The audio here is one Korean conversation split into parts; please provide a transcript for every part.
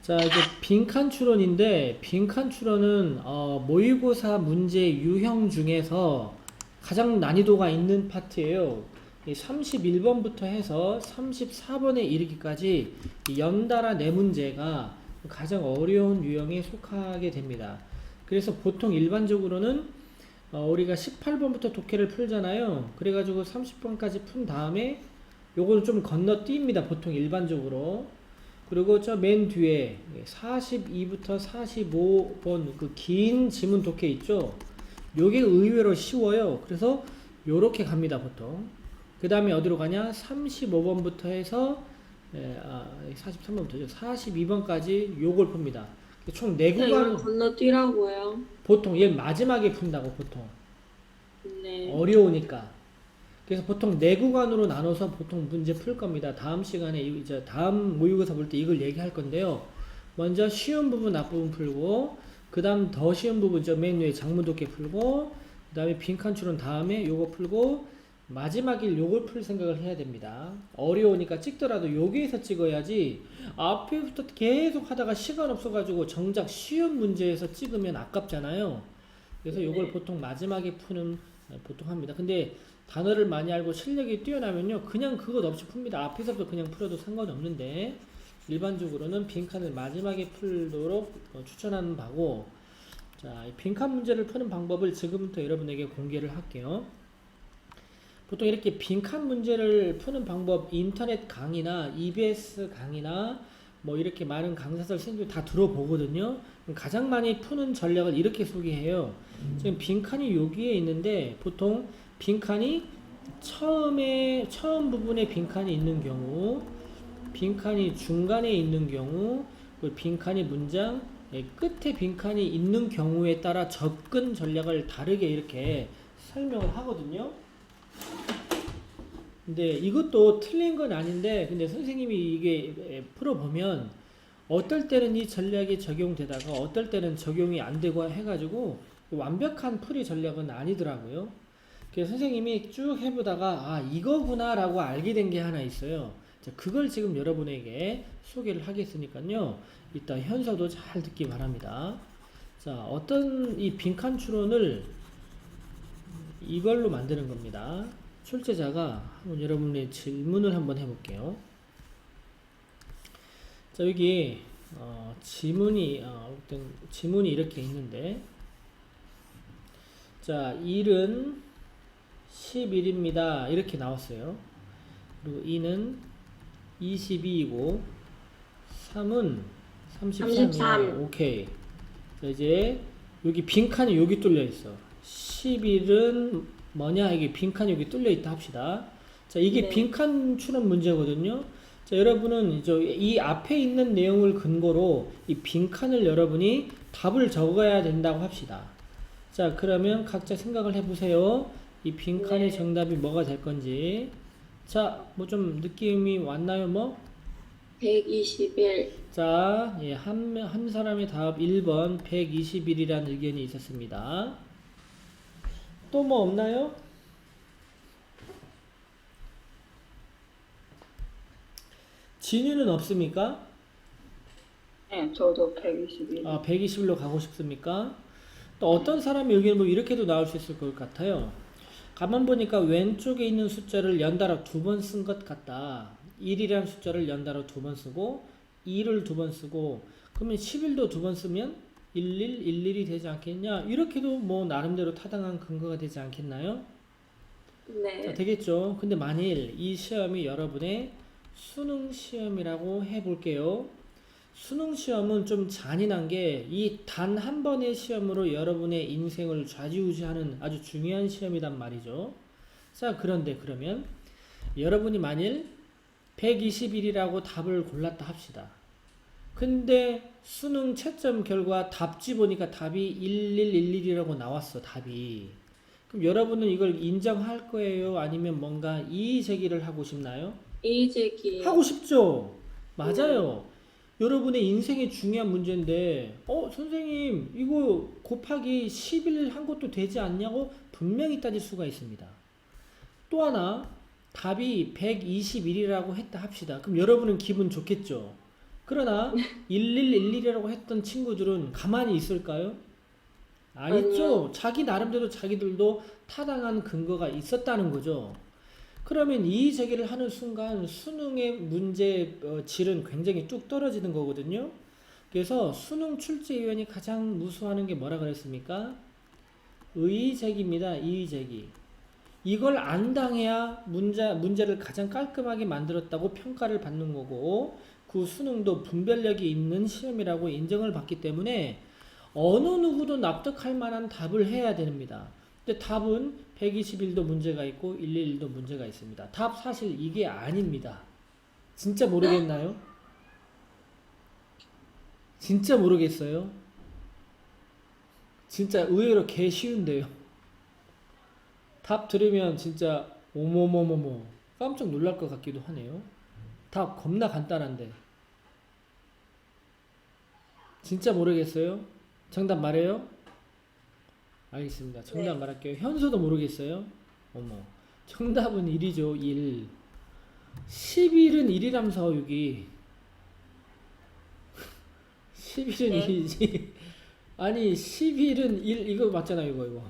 자, 이제 빈칸 추론인데, 빈칸 추론은 모의고사 문제 유형 중에서 가장 난이도가 있는 파트예요. 31번부터 해서 34번에 이르기까지 이 연달아 네 문제가 가장 어려운 유형에 속하게 됩니다. 그래서 보통 일반적으로는 우리가 18번부터 독해를 풀잖아요. 그래가지고 30번까지 푼 다음에 요거는 좀 건너뛰입니다. 보통 일반적으로. 그리고 저 맨 뒤에 42부터 45번 그 긴 지문 독해 있죠? 요게 의외로 쉬워요. 그래서 요렇게 갑니다, 보통. 그 다음에 어디로 가냐? 35번부터 해서 43번부터죠. 42번까지 요걸 풉니다. 총 이걸 4구간 건너뛰라고요. 보통 얘 마지막에 푼다고 보통. 네. 어려우니까. 그래서 보통 4구간으로 나눠서 보통 문제 풀 겁니다. 다음 시간에 이제 다음 모의고사 볼 때 이걸 얘기할 건데요. 먼저 쉬운 부분 앞부분 풀고 그 다음 더 쉬운 부분 맨 위에 장문독해 풀고 그 다음에 빈칸 추론 다음에 요거 풀고 마지막에 요걸 풀 생각을 해야 됩니다. 어려우니까 찍더라도 여기에서 찍어야지 앞에부터 계속 하다가 시간 없어가지고 정작 쉬운 문제에서 찍으면 아깝잖아요. 그래서 요걸 네. 보통 마지막에 푸는 보통 합니다. 근데 단어를 많이 알고 실력이 뛰어나면요 그냥 그것 없이 풉니다. 앞에서부터 그냥 풀어도 상관없는데 일반적으로는 빈칸을 마지막에 풀도록 추천하는 바고, 자, 이 빈칸 문제를 푸는 방법을 지금부터 여러분에게 공개를 할게요. 보통 이렇게 빈칸 문제를 푸는 방법 인터넷 강의나 EBS 강의나 뭐 이렇게 많은 강사들 선생님들 다 들어보거든요. 가장 많이 푸는 전략을 이렇게 소개해요. 지금 빈칸이 여기에 있는데 보통 빈칸이 처음 부분에 빈칸이 있는 경우, 빈칸이 중간에 있는 경우, 그리고 빈칸이 문장 끝에 빈칸이 있는 경우에 따라 접근 전략을 다르게 이렇게 설명을 하거든요. 근데 이것도 틀린 건 아닌데, 근데 선생님이 이게 풀어보면 어떨 때는 이 전략이 적용되다가 어떨 때는 적용이 안 되고 해가지고 완벽한 풀이 전략은 아니더라고요. 그래서 선생님이 쭉 해보다가 아 이거구나 라고 알게 된 게 하나 있어요. 자, 그걸 지금 여러분에게 소개를 하겠으니까요. 이따 현서도 잘 듣기 바랍니다. 자, 어떤 이 빈칸 추론을 이걸로 만드는 겁니다. 출제자가 한번 여러분의 질문을 한번 해볼게요. 자, 여기 어떤 지문이 이렇게 있는데, 자, 1은 11입니다. 이렇게 나왔어요. 그리고 2는 22이고 3은 33이에요. 33. 오케이. 자, 이제 여기 빈칸이 여기 뚫려 있어. 11은 뭐냐? 이게 빈칸이 여기 뚫려 있다 합시다. 자, 이게 네. 빈칸 추론 문제거든요. 자, 여러분은 이 앞에 있는 내용을 근거로 이 빈칸을 여러분이 답을 적어야 된다고 합시다. 자, 그러면 각자 생각을 해보세요. 이 빈칸의 네. 정답이 뭐가 될 건지. 자, 뭐 좀 느낌이 왔나요, 뭐? 121. 자, 예, 한 사람의 답 1번 121이라는 의견이 있었습니다. 또 뭐 없나요? 진유는 없습니까? 네, 저도 121. 아, 120일로 가고 싶습니까? 또 어떤 사람의 의견은 뭐 이렇게도 나올 수 있을 것 같아요. 가만 보니까 왼쪽에 있는 숫자를 연달아 두 번 쓴 것 같다. 1이라는 숫자를 연달아 두 번 쓰고 2를 두 번 쓰고 그러면 11도 두 번 쓰면 11, 11이 되지 않겠냐? 이렇게도 뭐 나름대로 타당한 근거가 되지 않겠나요? 자, 네. 되겠죠. 근데 만일 이 시험이 여러분의 수능 시험이라고 해볼게요. 수능 시험은 좀 잔인한 게 이 단 한 번의 시험으로 여러분의 인생을 좌지우지하는 아주 중요한 시험이란 말이죠. 자, 그런데 그러면 여러분이 만일 121이라고 답을 골랐다 합시다. 근데 수능 채점 결과 답지 보니까 답이 1111이라고 나왔어, 답이. 그럼 여러분은 이걸 인정할 거예요? 아니면 뭔가 이의 제기를 하고 싶나요? 이재기요. 하고 싶죠? 네. 맞아요. 여러분의 인생의 중요한 문제인데, 선생님, 이거 곱하기 11 한 것도 되지 않냐고 분명히 따질 수가 있습니다. 또 하나, 답이 121이라고 했다 합시다. 그럼 여러분은 기분 좋겠죠? 그러나 1111이라고 했던 친구들은 가만히 있을까요? 아니죠. 자기 나름대로 자기들도 타당한 근거가 있었다는 거죠. 그러면 이의 제기를 하는 순간 수능의 문제 질은 굉장히 뚝 떨어지는 거거든요. 그래서 수능 출제위원이 가장 무수하는 게 뭐라 그랬습니까? 의의 제기입니다. 이의 제기. 이걸 안 당해야 문제를 가장 깔끔하게 만들었다고 평가를 받는 거고, 그 수능도 분별력이 있는 시험이라고 인정을 받기 때문에 어느 누구도 납득할 만한 답을 해야 됩니다. 근데 답은 121도 문제가 있고 111도 문제가 있습니다. 답 사실 이게 아닙니다. 진짜 모르겠나요? 진짜 모르겠어요? 진짜 의외로 개 쉬운데요. 답 들으면 진짜 어머머머머 깜짝 놀랄 것 같기도 하네요. 답 겁나 간단한데. 진짜 모르겠어요? 정답 말해요? 알겠습니다. 정답 말할게요. 현수도 모르겠어요? 어머. 정답은 1이죠. 1. 11은 1이라면서 여기. 11은 1이지. 아니 11은 1 이거 맞잖아요. 이거.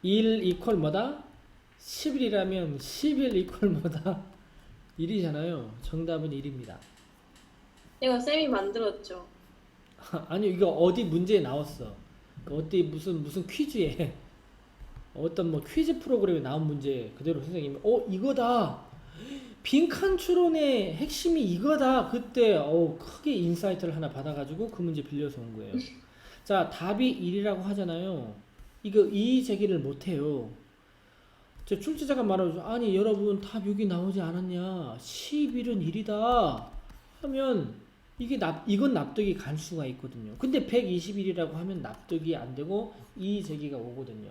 1 이퀄 뭐다? 11이라면 11 이퀄 뭐다? 1이잖아요. 정답은 1입니다. 이거 쌤이 만들었죠. 아니 이거 어디 문제에 나왔어. 어디 무슨 퀴즈에 어떤 뭐 퀴즈 프로그램에 나온 문제 그대로 선생님이 이거다. 빈칸 추론의 핵심이 이거다. 그때 크게 인사이트를 하나 받아가지고 그 문제 빌려서 온 거예요. 자, 답이 1이라고 하잖아요. 이거 이의 제기를 못해요. 저 출제자가 말하죠. 아니 여러분 답 여기 나오지 않았냐? 11은 1이다 하면 이건 납득이 갈 수가 있거든요. 근데 121이라고 하면 납득이 안 되고 이의 제기가 오거든요.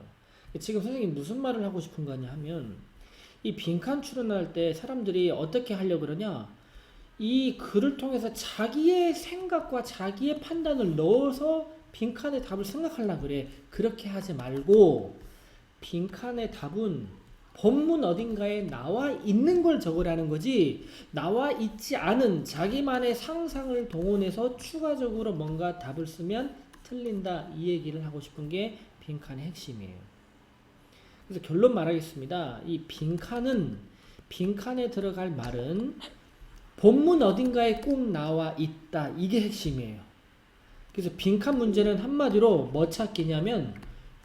지금 선생님 무슨 말을 하고 싶은 거냐 하면 이 빈칸 추론할 때 사람들이 어떻게 하려고 그러냐? 이 글을 통해서 자기의 생각과 자기의 판단을 넣어서 빈칸의 답을 생각하려고 그래. 그렇게 하지 말고 빈칸의 답은 본문 어딘가에 나와 있는 걸 적으라는 거지, 나와 있지 않은 자기만의 상상을 동원해서 추가적으로 뭔가 답을 쓰면 틀린다, 이 얘기를 하고 싶은 게 빈칸의 핵심이에요. 그래서 결론 말하겠습니다. 이 빈칸에 들어갈 말은 본문 어딘가에 꼭 나와 있다, 이게 핵심이에요. 그래서 빈칸 문제는 한마디로 뭐 찾기냐면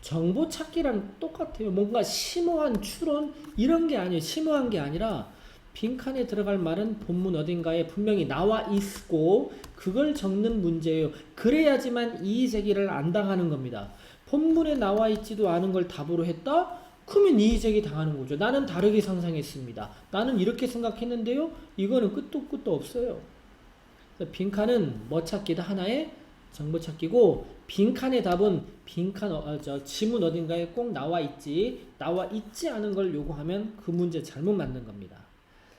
정보 찾기랑 똑같아요. 뭔가 심오한 추론 이런 게 아니에요. 심오한 게 아니라 빈칸에 들어갈 말은 본문 어딘가에 분명히 나와 있고 그걸 적는 문제예요. 그래야지만 이의 제기를 안 당하는 겁니다. 본문에 나와 있지도 않은 걸 답으로 했다? 그러면 이의 제기 당하는 거죠. 나는 다르게 상상했습니다. 나는 이렇게 생각했는데요. 이거는 끝도 끝도 없어요. 빈칸은 뭐 찾기다 하나의 정보 찾기고, 빈칸의 답은 지문 어딘가에 꼭 나와 있지 않은 걸 요구하면 그 문제 잘못 만든 겁니다.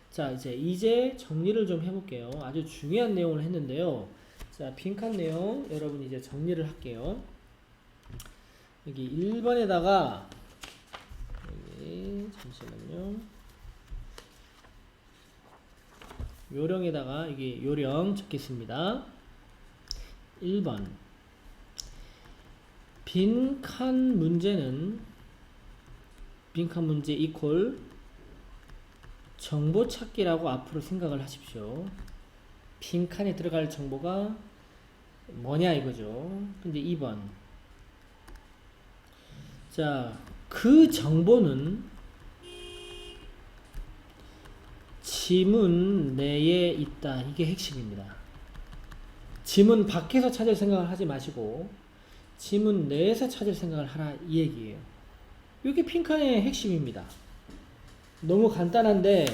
자, 이제 정리를 좀 해볼게요. 아주 중요한 내용을 했는데요. 자, 빈칸 내용 여러분 이제 정리를 할게요. 여기 1번에다가 여기 잠시만요. 요령에다가 여기 요령 적겠습니다. 1번 빈칸 문제 이퀄 정보 찾기라고 앞으로 생각을 하십시오. 빈칸에 들어갈 정보가 뭐냐 이거죠. 근데 2번, 자, 그 정보는 지문 내에 있다, 이게 핵심입니다. 지문 밖에서 찾을 생각을 하지 마시고 지문 내에서 찾을 생각을 하라, 이 얘기예요. 이게 빈칸의 핵심입니다. 너무 간단한데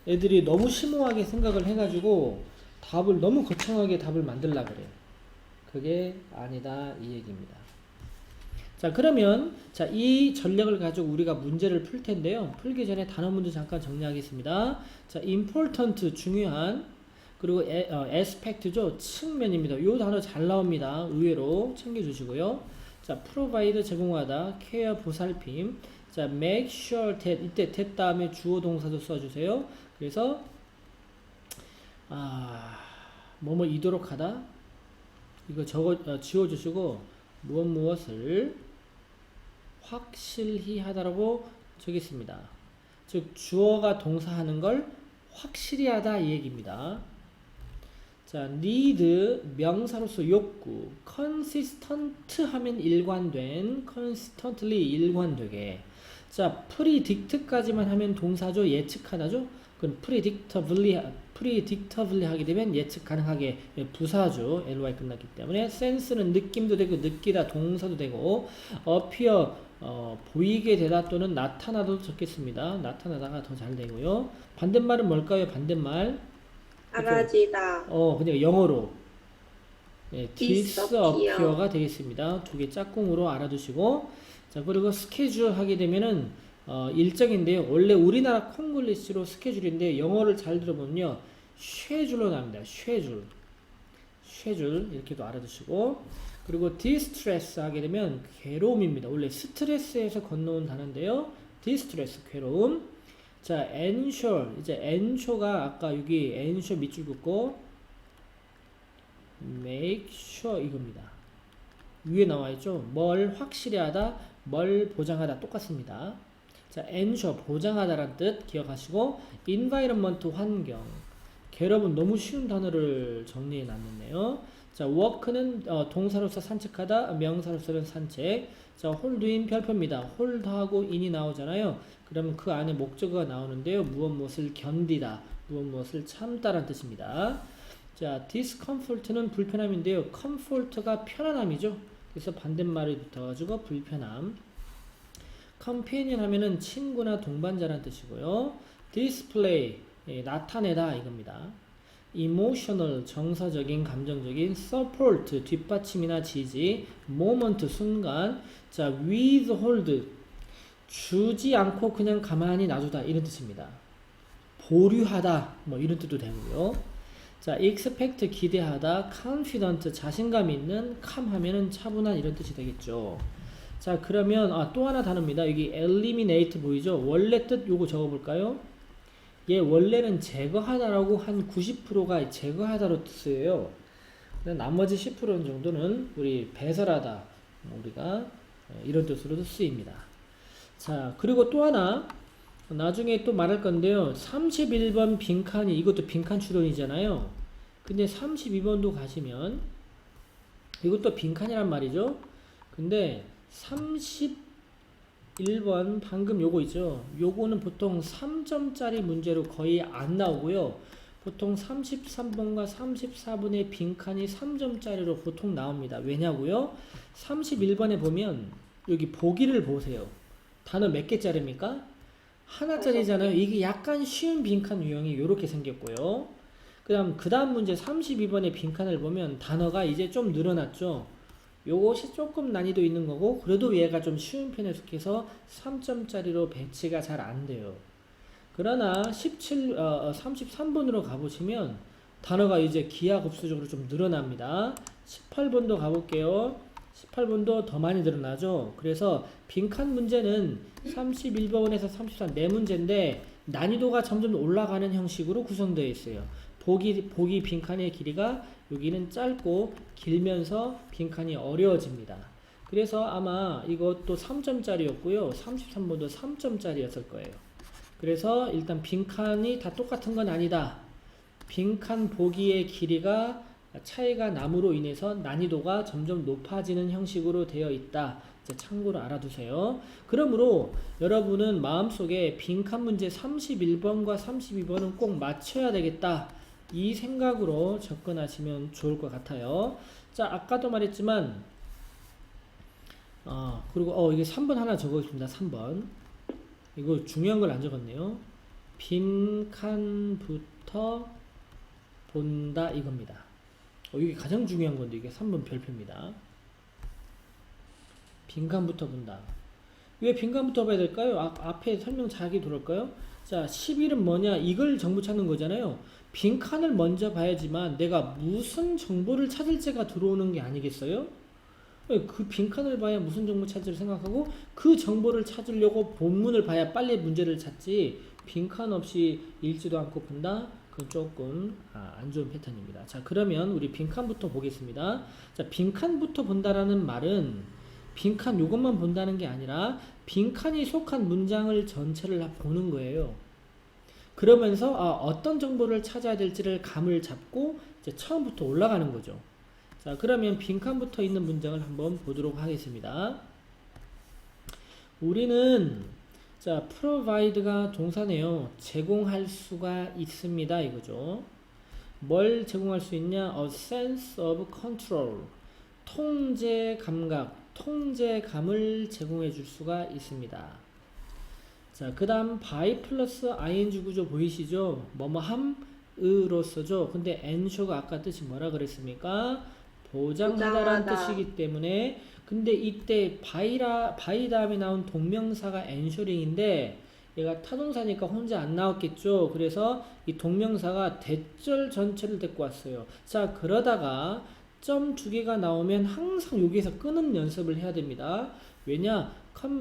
애들이 너무 심오하게 생각을 해가지고 답을 너무 거창하게 답을 만들려고 그래요. 그게 아니다, 이 얘기입니다. 자, 그러면 이 전략을 가지고 우리가 문제를 풀 텐데요. 풀기 전에 단어 문제 잠깐 정리하겠습니다. 자, important 중요한, 그리고 aspect죠, 측면입니다. 이 단어 잘 나옵니다. 의외로 챙겨주시고요. 자, provide 제공하다, care 보살핌. 자, make sure that, 이때 that 다음에 주어 동사도 써주세요. 그래서 뭐뭐 이도록 하다. 이거 지워주시고 무엇을 확실히 하다라고 적겠습니다. 즉 주어가 동사하는 걸 확실히 하다 이 얘기입니다. 자, need 명사로서 욕구, consistent 하면 일관된, consistently 일관되게. 자, predict까지만 하면 동사죠. 예측하다죠. 그럼 predictably 하게 되면 예측 가능하게 부사죠. ly 끝났기 때문에 sense는 느낌도 되고 느끼다 동사도 되고 appear 보이게 되다 또는 나타나도 적겠습니다. 나타나다가 더 잘 되고요. 반대말은 뭘까요? 반대말 사라지다. 그냥 영어로 disappear. disappear가 되겠습니다. 두 개 짝꿍으로 알아두시고 자 그리고 스케줄 하게 되면은 일정인데요. 원래 우리나라 콩글리시로 스케줄인데 영어를 잘 들어보면요. 쉐줄로 나옵니다. 쉐줄 이렇게도 알아두시고 그리고 distress 하게 되면 괴로움입니다. 원래 스트레스에서 건너온 단어인데요. distress 괴로움. 자, ensure 이제 ensure가 아까 여기 ensure 밑줄 긋고 make sure 이겁니다. 위에 나와 있죠. 뭘 확실히 하다, 뭘 보장하다 똑같습니다. 자, ensure 보장하다라는 뜻 기억하시고 environment 환경. 여러분 너무 쉬운 단어를 정리해 놨는데요. 자, walk는 동사로서 산책하다, 명사로서는 산책. 자, hold in 별표입니다. hold하고 in이 나오잖아요. 그러면 그 안에 목적어가 나오는데요. 무엇을 견디다, 무엇을 참다라는 뜻입니다. 자, discomfort는 불편함인데요. comfort가 편안함이죠. 그래서 반대말이 붙어가지고 불편함. companion 하면은 친구나 동반자라는 뜻이고요. display 나타내다 이겁니다. emotional 정서적인 감정적인 support 뒷받침이나 지지 moment 순간 자 withhold 주지 않고 그냥 가만히 놔두다 이런 뜻입니다. 보류하다 뭐 이런 뜻도 되고요. 자 expect 기대하다 confident 자신감 있는 calm 하면은 차분한 이런 뜻이 되겠죠. 자 그러면 또 하나 단어입니다. 여기 eliminate 보이죠? 원래 뜻 요거 적어볼까요? 얘 원래는 제거하다라고 한 90%가 제거하다로 쓰여요. 나머지 10% 정도는 우리 배설하다 우리가 이런 뜻으로도 쓰입니다. 자 그리고 또 하나 나중에 또 말할 건데요. 31번 빈칸이 이것도 빈칸 추론이잖아요. 근데 32번도 가시면 이것도 빈칸이란 말이죠. 근데 31번 방금 요거 있죠. 요거는 보통 3점짜리 문제로 거의 안 나오고요. 보통 33번과 34번의 빈칸이 3점짜리로 보통 나옵니다. 왜냐고요? 31번에 보면 여기 보기를 보세요. 단어 몇 개짜리입니까? 하나짜리잖아요. 이게 약간 쉬운 빈칸 유형이 이렇게 생겼고요. 그 다음 문제 32번의 빈칸을 보면 단어가 이제 좀 늘어났죠. 요것이 조금 난이도 있는 거고 그래도 얘가 좀 쉬운 편에 속해서 3점짜리로 배치가 잘 안 돼요. 그러나 33번으로 가보시면 단어가 이제 기하급수적으로 좀 늘어납니다. 18번도 가볼게요. 18번도 더 많이 늘어나죠. 그래서 빈칸 문제는 31번에서 34 네 문제인데 난이도가 점점 올라가는 형식으로 구성되어 있어요. 보기 빈칸의 길이가 여기는 짧고 길면서 빈칸이 어려워집니다. 그래서 아마 이것도 3점짜리였고요. 33번도 3점짜리였을 거예요. 그래서 일단 빈칸이 다 똑같은 건 아니다. 빈칸 보기의 길이가 차이가 남으로 인해서 난이도가 점점 높아지는 형식으로 되어 있다. 참고로 알아두세요. 그러므로 여러분은 마음속에 빈칸 문제 31번과 32번은 꼭 맞춰야 되겠다. 이 생각으로 접근하시면 좋을 것 같아요. 자, 아까도 말했지만 그리고 이게 3번 하나 적어있습니다. 3번 이거 중요한 걸 안 적었네요. 빈칸부터 본다 이겁니다. 이게 가장 중요한 건데 이게 3번 별표입니다. 빈칸부터 본다. 왜 빈칸부터 봐야 될까요? 앞에 설명 자기 들어올까요? 자, 11은 뭐냐? 이걸 정보 찾는 거잖아요. 빈칸을 먼저 봐야지만 내가 무슨 정보를 찾을지가 들어오는 게 아니겠어요? 그 빈칸을 봐야 무슨 정보 찾을지 생각하고 그 정보를 찾으려고 본문을 봐야 빨리 문제를 찾지 빈칸 없이 읽지도 않고 본다? 그건 조금 안 좋은 패턴입니다. 자, 그러면 우리 빈칸부터 보겠습니다. 자, 빈칸부터 본다라는 말은 빈칸 요것만 본다는 게 아니라 빈칸이 속한 문장을 전체를 다 보는 거예요. 그러면서 어떤 정보를 찾아야 될지를 감을 잡고 이제 처음부터 올라가는 거죠. 자, 그러면 빈칸부터 있는 문장을 한번 보도록 하겠습니다. 우리는 자, provide가 동사네요. 제공할 수가 있습니다. 이거죠. 뭘 제공할 수 있냐? A sense of control. 통제 감각, 통제감을 제공해 줄 수가 있습니다. 자, 그 다음 by 플러스 ing 구조 보이시죠? 뭐뭐함으로써죠. 근데 ensure가 아까 뜻이 뭐라 그랬습니까? 보장하다라는 보장하다. 뜻이기 때문에 근데 이때 by 다음에 나온 동명사가 ensuring인데 얘가 타동사니까 혼자 안 나왔겠죠. 그래서 이 동명사가 대절 전체를 데리고 왔어요. 자, 그러다가 점 두 개가 나오면 항상 여기에서 끄는 연습을 해야 됩니다. 왜냐?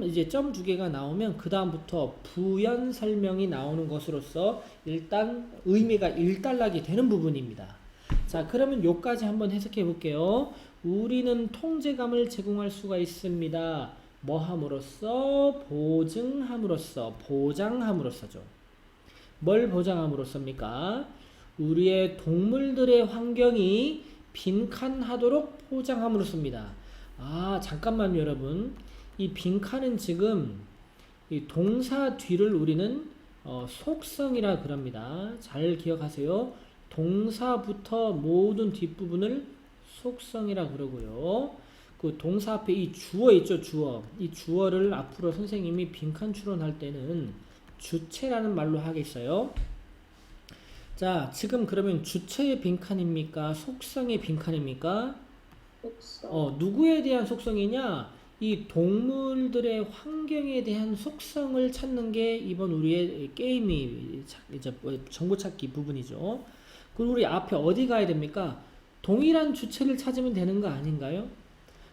이제 점 두 개가 나오면 그 다음부터 부연 설명이 나오는 것으로서 일단 의미가 일단락이 되는 부분입니다. 자, 그러면 요까지 한번 해석해 볼게요. 우리는 통제감을 제공할 수가 있습니다. 뭐 함으로써? 보장함으로써죠. 뭘 보장함으로써입니까? 우리의 동물들의 환경이 빈칸하도록 포장함으로써입니다. 잠깐만요, 여러분. 이 빈칸은 지금 이 동사 뒤를 우리는 속성이라 그럽니다. 잘 기억하세요. 동사부터 모든 뒷부분을 속성이라 그러고요. 그 동사 앞에 이 주어 있죠, 주어. 이 주어를 앞으로 선생님이 빈칸 추론할 때는 주체라는 말로 하겠어요. 자, 지금 그러면 주체의 빈칸입니까? 속성의 빈칸입니까? 속성. 누구에 대한 속성이냐? 이 동물들의 환경에 대한 속성을 찾는 게 이번 우리의 게임이 이제 정보 찾기 부분이죠. 그리고 우리 앞에 어디 가야 됩니까? 동일한 주체를 찾으면 되는 거 아닌가요?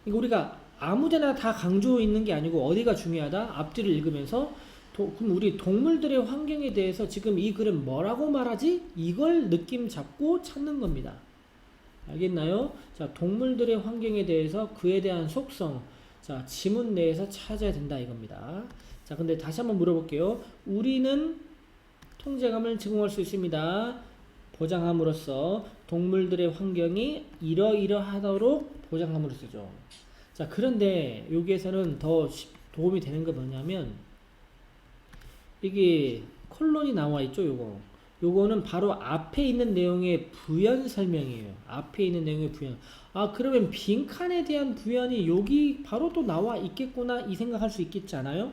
그러니까 우리가 아무데나 다 강조 있는 게 아니고 어디가 중요하다? 앞뒤를 읽으면서 그럼 우리 동물들의 환경에 대해서 지금 이 글은 뭐라고 말하지? 이걸 느낌 잡고 찾는 겁니다. 알겠나요? 자, 동물들의 환경에 대해서 그에 대한 속성, 자, 지문 내에서 찾아야 된다 이겁니다. 자, 근데 다시 한번 물어볼게요. 우리는 통제감을 제공할 수 있습니다. 보장함으로써 동물들의 환경이 이러이러하도록 보장함으로써죠. 자, 그런데 여기에서는 더 도움이 되는 거 뭐냐면 이게 콜론이 나와 있죠, 요거는 바로 앞에 있는 내용의 부연 설명이에요. 앞에 있는 내용의 부연. 그러면 빈칸에 대한 부연이 여기 바로 또 나와 있겠구나 이 생각할 수 있겠지 않아요?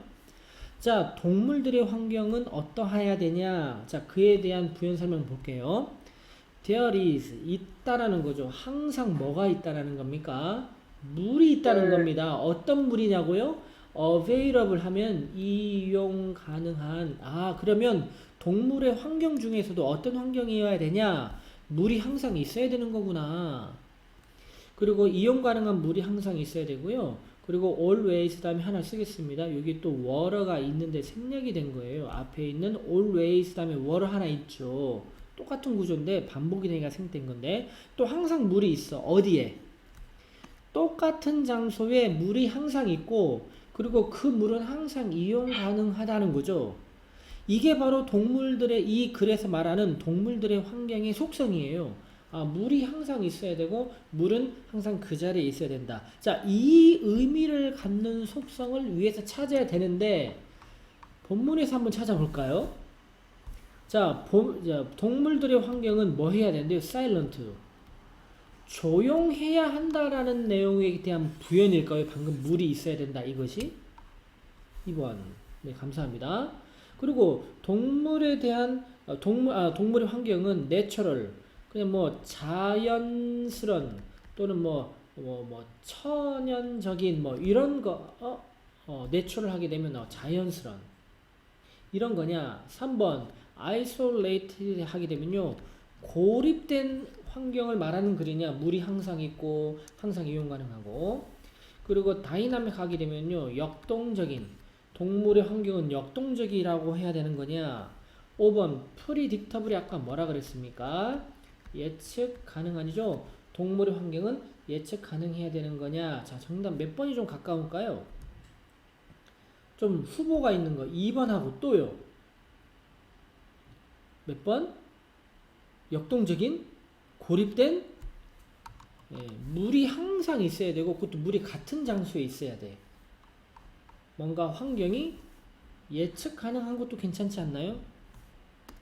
자, 동물들의 환경은 어떠해야 되냐? 자, 그에 대한 부연 설명 볼게요. There is 있다라는 거죠. 항상 뭐가 있다라는 겁니까? 물이 있다는 겁니다. 어떤 물이냐고요? available 하면 이용 가능한. 그러면 동물의 환경 중에서도 어떤 환경이어야 되냐? 물이 항상 있어야 되는 거구나. 그리고 이용 가능한 물이 항상 있어야 되고요. 그리고 always 다음에 하나 쓰겠습니다. 여기 또 water가 있는데 생략이 된 거예요. 앞에 있는 always 다음에 water 하나 있죠. 똑같은 구조인데 반복이 되니까 생략된 건데 또 항상 물이 있어. 어디에? 똑같은 장소에 물이 항상 있고 그리고 그 물은 항상 이용 가능하다는 거죠. 이게 바로 동물들의 이 글에서 말하는 동물들의 환경의 속성이에요. 물이 항상 있어야 되고 물은 항상 그 자리에 있어야 된다. 자, 이 의미를 갖는 속성을 위해서 찾아야 되는데 본문에서 한번 찾아볼까요? 자, 동물들의 환경은 뭐 해야 되는데요? silent. 조용해야 한다라는 내용에 대한 부연일까요? 방금 물이 있어야 된다 이것이? 2번. 네, 감사합니다. 그리고 동물에 대한 동물의 환경은 내추럴 그냥 뭐 자연스런 또는 뭐 천연적인 뭐 이런 거 내추럴 하게 되면 자연스런 이런 거냐. 3번 isolated 하게 되면요 고립된 환경을 말하는 글이냐. 물이 항상 있고 항상 이용 가능하고 그리고 다이나믹 하게 되면요 역동적인 동물의 환경은 역동적이라고 해야 되는 거냐 5번 프리딕터블이 아까 뭐라 그랬습니까? 예측 가능하죠. 동물의 환경은 예측 가능해야 되는 거냐? 자, 정답 몇 번이 좀 가까울까요? 좀 후보가 있는 거 2번하고 또요. 몇 번? 역동적인? 고립된? 예, 물이 항상 있어야 되고 그것도 물이 같은 장소에 있어야 돼. 뭔가 환경이 예측 가능한 것도 괜찮지 않나요?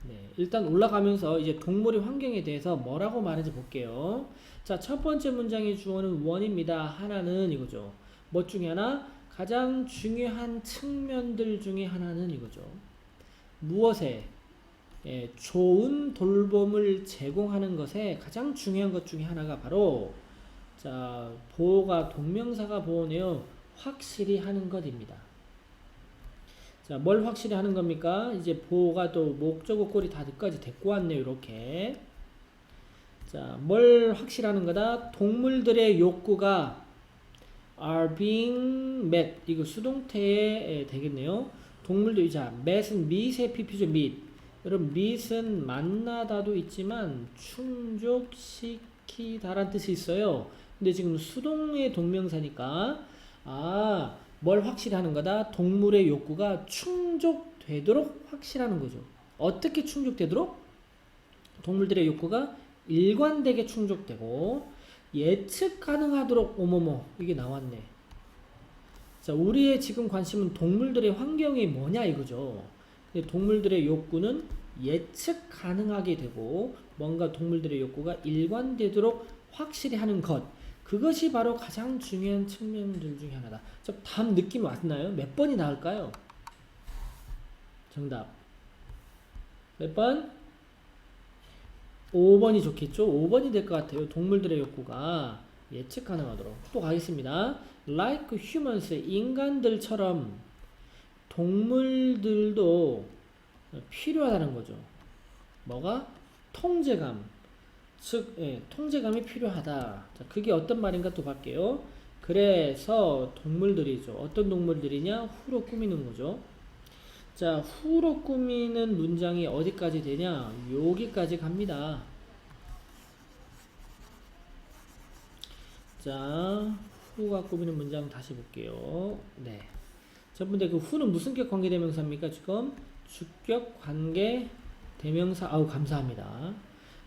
네, 일단 올라가면서 이제 동물의 환경에 대해서 뭐라고 말하는지 볼게요. 자, 첫 번째 문장의 주어는 원입니다. 하나는 이거죠. 뭐 중에 하나? 가장 중요한 측면들 중에 하나는 이거죠. 무엇에? 예, 좋은 돌봄을 제공하는 것에 가장 중요한 것 중에 하나가 바로 자, 보호가 동명사가 보호네요. 확실히 하는 것입니다. 자, 뭘 확실히 하는 겁니까? 이제 보호가 또 목적어 꼬리 다까지 데리고 왔네요. 이렇게. 자, 뭘 확실하는 거다? 동물들의 욕구가 are being met. 이거 수동태에 되겠네요. 동물들, 자, met은 meet의 pp죠. meet. 여러분, meet은 만나다도 있지만 충족시키다란 뜻이 있어요. 근데 지금 수동의 동명사니까 뭘 확실히 하는 거다? 동물의 욕구가 충족되도록 확실하는 거죠. 어떻게 충족되도록? 동물들의 욕구가 일관되게 충족되고 예측 가능하도록 어머머 이게 나왔네. 자, 우리의 지금 관심은 동물들의 환경이 뭐냐 이거죠. 근데 동물들의 욕구는 예측 가능하게 되고 뭔가 동물들의 욕구가 일관되도록 확실히 하는 것, 그것이 바로 가장 중요한 측면들 중에 하나다. 좀 답 느낌 왔나요? 몇 번이 나올까요? 정답 몇 번? 5번이 좋겠죠? 5번이 될 것 같아요. 동물들의 욕구가 예측 가능하도록. 또 가겠습니다. Like humans, 인간들처럼 동물들도 필요하다는 거죠. 뭐가? 통제감. 즉, 통제감이 필요하다. 자, 그게 어떤 말인가 또 볼게요. 그래서 동물들이죠. 어떤 동물들이냐? 후로 꾸미는 거죠. 자, 후로 꾸미는 문장이 어디까지 되냐? 여기까지 갑니다. 자, 후가 꾸미는 문장 다시 볼게요. 네. 첫 번째 그 후는 무슨 격 관계 대명사입니까? 지금 주격 관계 대명사. 아우 감사합니다.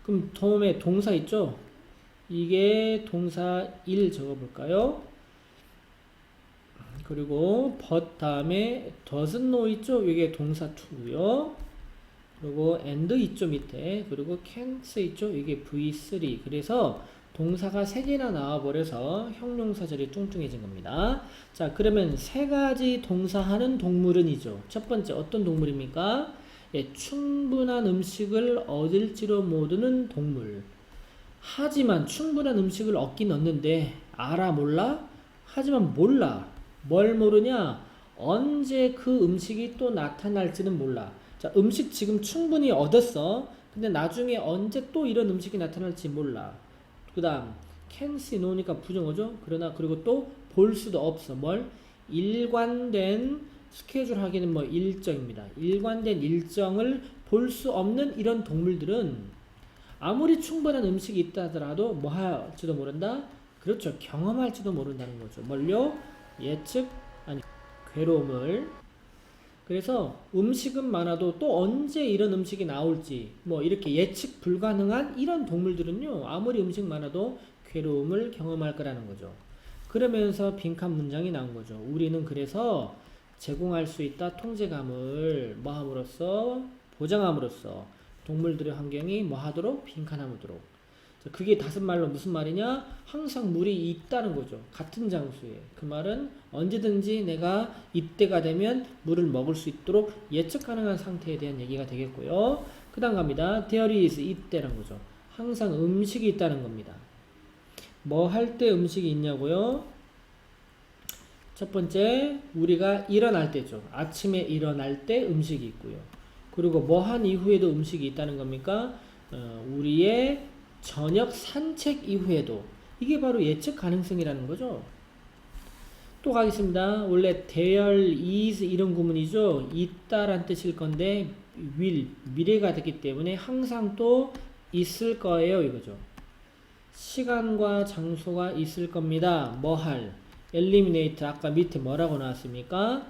그럼 다음에 동사 있죠? 이게 동사 1 적어볼까요? 그리고 but 다음에 doesn't know 있죠? 이게 동사 2고요. 그리고 and 있죠 밑에. 그리고 can't 있죠? 이게 V3. 그래서 동사가 3개나 나와버려서 형용사절이 뚱뚱해진 겁니다. 자, 그러면 3가지 동사하는 동물은 이죠. 첫 번째 어떤 동물입니까? 예, 충분한 음식을 얻을지로 모르는 동물. 하지만 충분한 음식을 얻긴 얻는데 알아 몰라? 하지만 몰라. 뭘 모르냐? 언제 그 음식이 또 나타날지는 몰라. 자, 음식 지금 충분히 얻었어. 근데 나중에 언제 또 이런 음식이 나타날지 몰라. 그 다음 can see know니까 부정어죠. 그러나 그리고 또 볼 수도 없어. 뭘? 일관된 스케줄 하기는 뭐 일정입니다. 일관된 일정을 볼 수 없는 이런 동물들은 아무리 충분한 음식이 있다 하더라도 뭐 할지도 모른다? 그렇죠. 경험할지도 모른다는 거죠. 뭘요? 예측, 아니 괴로움을. 그래서 음식은 많아도 또 언제 이런 음식이 나올지 뭐 이렇게 예측 불가능한 이런 동물들은요, 아무리 음식 많아도 괴로움을 경험할 거라는 거죠. 그러면서 빈칸 문장이 나온 거죠. 우리는 그래서 제공할 수 있다 통제감을 뭐 함으로써 보장함으로써 동물들의 환경이 뭐 하도록 빈칸함으로록. 그게 다섯 말로 무슨 말이냐? 항상 물이 있다는 거죠. 같은 장소에. 그 말은 언제든지 내가 이때가 되면 물을 먹을 수 있도록 예측 가능한 상태에 대한 얘기가 되겠고요. 그 다음 갑니다. There is 있다는 거죠. 항상 음식이 있다는 겁니다. 뭐 할 때 음식이 있냐고요? 첫 번째, 우리가 일어날 때죠. 아침에 일어날 때 음식이 있고요. 그리고 뭐 한 이후에도 음식이 있다는 겁니까? 우리의 저녁 산책 이후에도. 이게 바로 예측 가능성이라는 거죠. 또 가겠습니다. 원래 there is 이런 구문이죠. 있다란 뜻일 건데 미래가 됐기 때문에 항상 또 있을 거예요 이거죠. 시간과 장소가 있을 겁니다. 뭐 할? 엘리미네이트 아까 밑에 뭐라고 나왔습니까?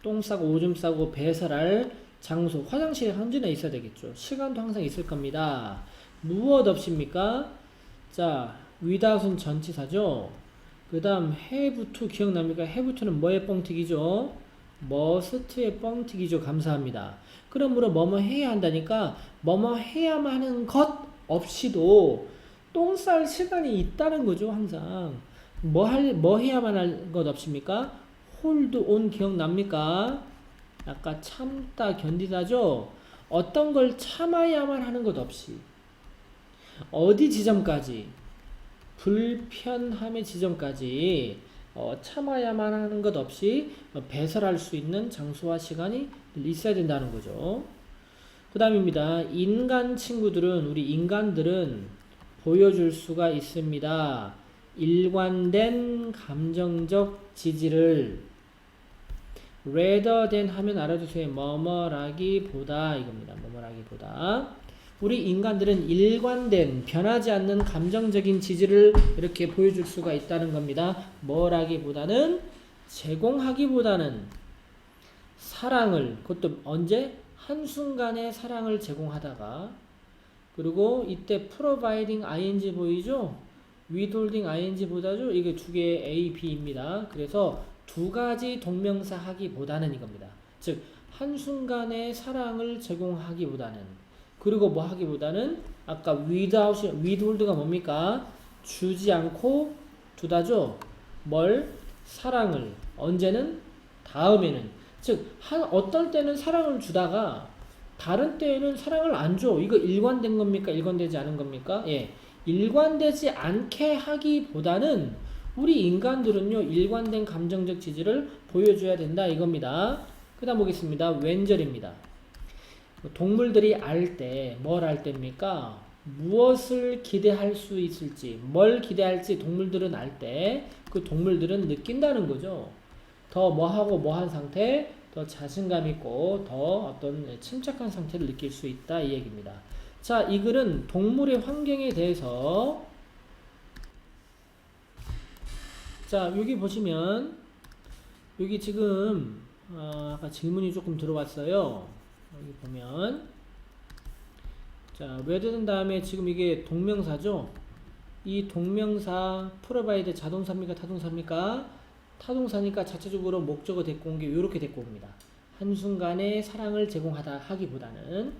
똥 싸고 오줌 싸고 배설할 장소, 화장실에 언제나 있어야 되겠죠. 시간도 항상 있을 겁니다. 무엇 없입니까? 자, without은 전치사죠. 그 다음 have to 기억납니까? have to는 뭐의 뻥튀기죠? must의 뻥튀기죠. 감사합니다. 그러므로 뭐뭐 해야 한다니까 뭐뭐 해야만 하는 것 없이도 똥 쌀 시간이 있다는 거죠. 항상 뭐 해야만 할 것 없습니까? hold on 기억납니까? 아까 참다 견디다죠. 어떤 걸 참아야만 하는 것 없이 어디 지점까지 불편함의 지점까지 참아야만 하는 것 없이 배설할 수 있는 장소와 시간이 있어야 된다는 거죠. 그 다음입니다. 인간 친구들은 우리 인간들은 보여줄 수가 있습니다. 일관된 감정적 지지를 rather than 하면 알아두세요. 뭐뭐라기보다 이겁니다. 뭐뭐라기보다 우리 인간들은 일관된 변하지 않는 감정적인 지지를 이렇게 보여줄 수가 있다는 겁니다. 뭐라기보다는 제공하기보다는 사랑을 그것도 언제? 한순간의 사랑을 제공하다가 그리고 이때 providing ing 보이죠? withholding ing 보다죠? 이게 두 개의 A, B입니다. 그래서 두 가지 동명사 하기보다는 이겁니다. 즉 한순간의 사랑을 제공하기보다는 그리고 뭐 하기보다는 아까 withhold가 뭡니까? 주지 않고 두다죠? 뭘? 사랑을 언제는? 다음에는 즉 어떨 때는 사랑을 주다가 다른 때에는 사랑을 안 줘. 이거 일관된 겁니까? 일관되지 않은 겁니까? 예. 일관되지 않게 하기보다는 우리 인간들은요 일관된 감정적 지지를 보여줘야 된다 이겁니다. 그 다음 보겠습니다. 왼절입니다. 동물들이 알 때 뭘 알 때입니까? 무엇을 기대할 수 있을지 뭘 기대할지 동물들은 알 때 그 동물들은 느낀다는 거죠. 더 뭐하고 뭐한 상태 더 자신감 있고 더 어떤 침착한 상태를 느낄 수 있다 이 얘기입니다. 자, 이 글은 동물의 환경에 대해서 자, 여기 보시면 여기 지금 아까 질문이 조금 들어왔어요. 여기 보면 자, whether는 다음에 지금 이게 동명사죠. 이 동명사 provide 자동사입니까? 타동사입니까? 타동사니까 자체적으로 목적어 데리고 온 게 이렇게 데리고 옵니다. 한순간에 사랑을 제공하다 하기보다는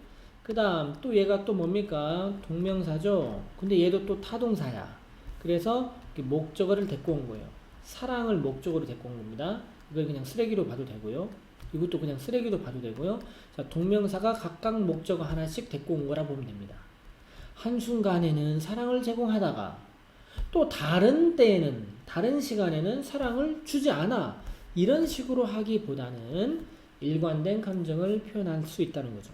그 다음 또 얘가 또 뭡니까? 동명사죠. 근데 얘도 또 타동사야. 그래서 목적어를 데리고 온 거예요. 사랑을 목적어로 데리고 온 겁니다. 이걸 그냥 쓰레기로 봐도 되고요. 이것도 그냥 쓰레기로 봐도 되고요. 자, 동명사가 각각 목적어 하나씩 데리고 온 거라 보면 됩니다. 한순간에는 사랑을 제공하다가 또 다른 때에는 다른 시간에는 사랑을 주지 않아. 이런 식으로 하기보다는 일관된 감정을 표현할 수 있다는 거죠.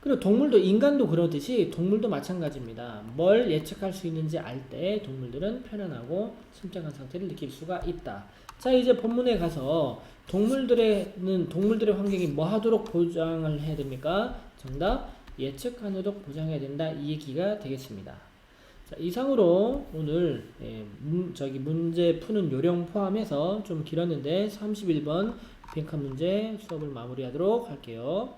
그리고 동물도 인간도 그러듯이 동물도 마찬가지입니다. 뭘 예측할 수 있는지 알 때 동물들은 편안하고 침착한 상태를 느낄 수가 있다. 자, 이제 본문에 가서 동물들의 환경이 뭐 하도록 보장을 해야 됩니까? 정답 예측하도록 보장해야 된다 이 얘기가 되겠습니다. 자, 이상으로 오늘 문제 푸는 요령 포함해서 좀 길었는데 31번 빈칸 문제 수업을 마무리하도록 할게요.